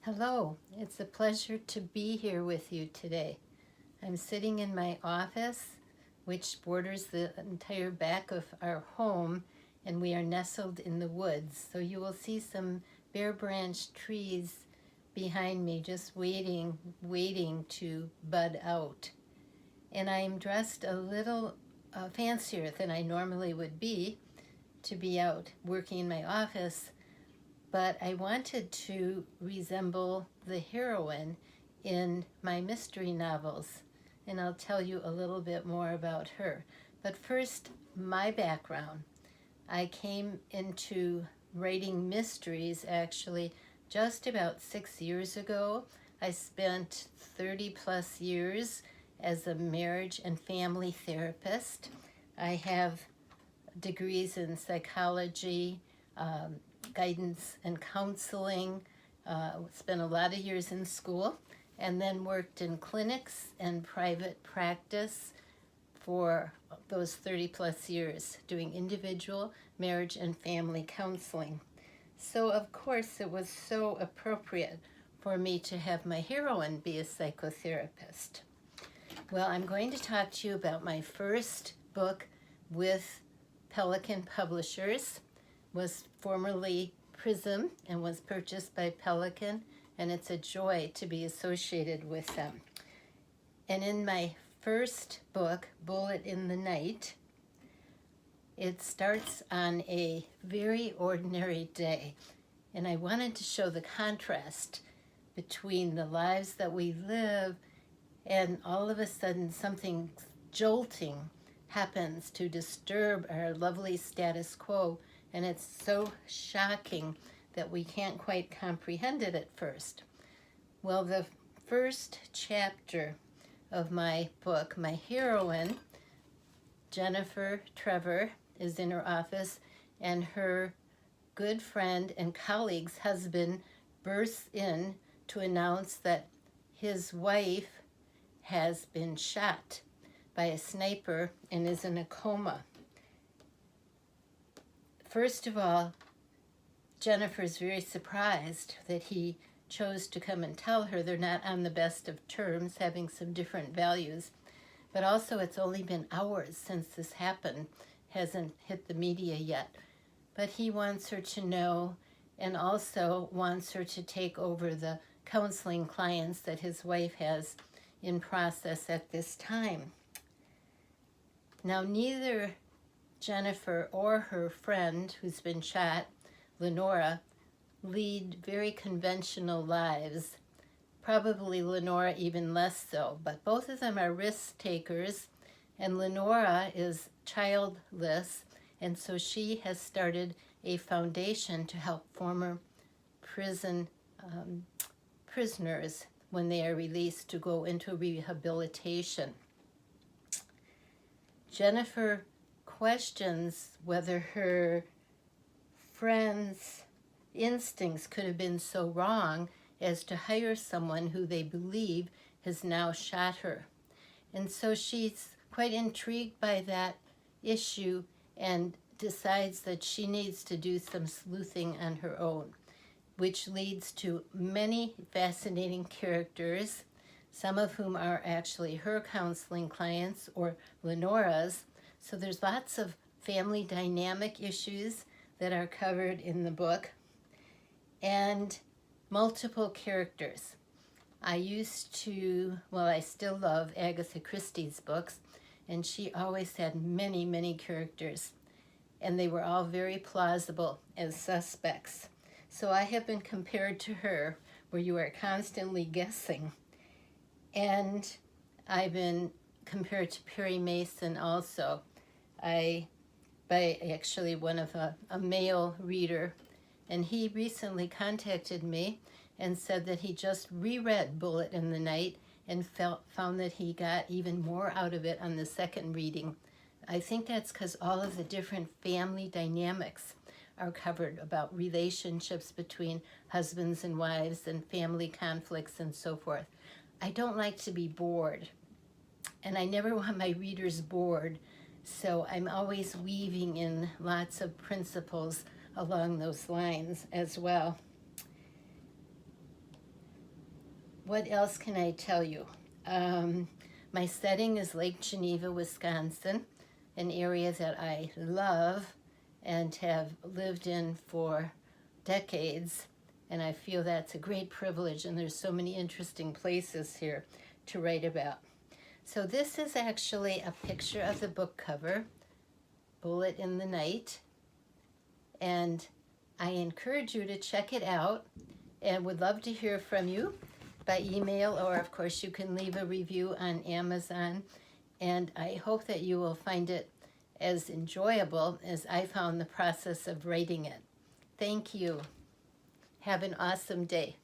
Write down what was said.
Hello, it's a pleasure to be here with you today. I'm sitting in my office, which borders the entire back of our home, and we are nestled in the woods. So you will see some bare branched trees behind me just waiting to bud out. And I'm dressed a little fancier than I normally would be to be out working in my office, but I wanted to resemble the heroine in my mystery novels, and I'll tell you a little bit more about her. But first, my background. I came into writing mysteries actually just about 6 years ago. I spent 30 plus years as a marriage and family therapist. I have degrees in psychology, guidance and counseling, spent a lot of years in school, and then worked in clinics and private practice for those 30 plus years doing individual, marriage, and family counseling. So of course it was so appropriate for me to have my heroine be a psychotherapist. Well, I'm going to talk to you about my first book with Pelican Publishers. Was formerly Prism and was purchased by Pelican, and it's a joy to be associated with them. And in my first book, Bullet in the Night, it starts on a very ordinary day, and I wanted to show the contrast between the lives that we live and all of a sudden something jolting happens to disturb our lovely status quo, and it's so shocking that we can't quite comprehend it at first. Well, the first chapter of my book, my heroine, Jennifer Trevor, is in her office, and her good friend and colleague's husband bursts in to announce that his wife has been shot by a sniper and is in a coma. First of all, Jennifer's very surprised that he chose to come and tell her. They're not on the best of terms, having some different values. But also, it's only been hours since this happened, hasn't hit the media yet. But he wants her to know, and also wants her to take over the counseling clients that his wife has in process at this time. Now, neither Jennifer or her friend who's been shot, Lenora, lead very conventional lives. Probably Lenora even less so, but both of them are risk takers, and Lenora is childless, and so she has started a foundation to help former prisoners when they are released to go into rehabilitation. Jennifer questions whether her friends' instincts could have been so wrong as to hire someone who they believe has now shot her. And so she's quite intrigued by that issue and decides that she needs to do some sleuthing on her own, which leads to many fascinating characters, some of whom are actually her counseling clients or Lenora's. So there's lots of family dynamic issues that are covered in the book, and multiple characters. I still love Agatha Christie's books, and she always had many, many characters, and they were all very plausible as suspects. So I have been compared to her, where you are constantly guessing. And I've been compared to Perry Mason also, by actually one of a male reader, and he recently contacted me and said that he just reread Bullet in the Night and found that he got even more out of it on the second reading. I think that's because all of the different family dynamics are covered, about relationships between husbands and wives and family conflicts and so forth. I don't like to be bored, and I never want my readers bored, so I'm always weaving in lots of principles along those lines as well. what else can I tell you? My setting is Lake Geneva, Wisconsin, an area that I love and have lived in for decades. And I feel that's a great privilege, and there's so many interesting places here to write about. So this is actually a picture of the book cover, Bullet in the Night, and I encourage you to check it out and would love to hear from you by email, or of course you can leave a review on Amazon, and I hope that you will find it as enjoyable as I found the process of writing it. Thank you. Have an awesome day.